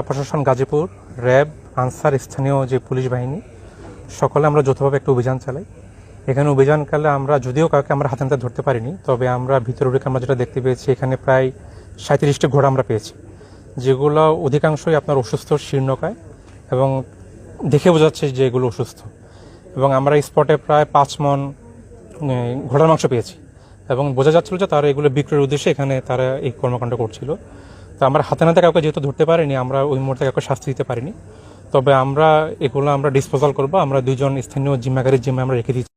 প্রশাসন, Gazipur, RAB, answer, স্থানীয় যে পুলিশ বাহিনী সকলে আমরা যৌথভাবে একটা অভিযান চালাই। এখানে অভিযানকালে আমরা যদিও কাউকে আমরা হাতে নাতে ধরতে পারিনি, তবে আমরা ভিতরে ঢুকে আমরা যেটা দেখতে পেয়েছি এখানে প্রায় 37টি ঘোড়া আমরা পেয়েছি, যেগুলো অধিকাংশই আপনার অসুস্থ, শীর্ণকায় এবং দেখে বোঝা যাচ্ছে যে এগুলো অসুস্থ। এবং আমরা স্পটে প্রায় 5 মণ ঘোড়ার মাংস পেয়েছি এবং বোঝা যাচ্ছিল যে তারা এগুলো বিক্রয়ের উদ্দেশ্যে এখানে তারা এই কর্মকাণ্ড করছিল। তো আমরা হাতে নাতে কাউকে যেহেতু ধরতে পারিনি, আমরা ওই মুহূর্তে কাউকে শাস্তি দিতে পারিনি, তবে আমরা এগুলো আমরা ডিসপোজাল করবো। আমরা 2 জন স্থানীয় জিম্মাগারির জিম্মায় আমরা রেখে দিচ্ছি।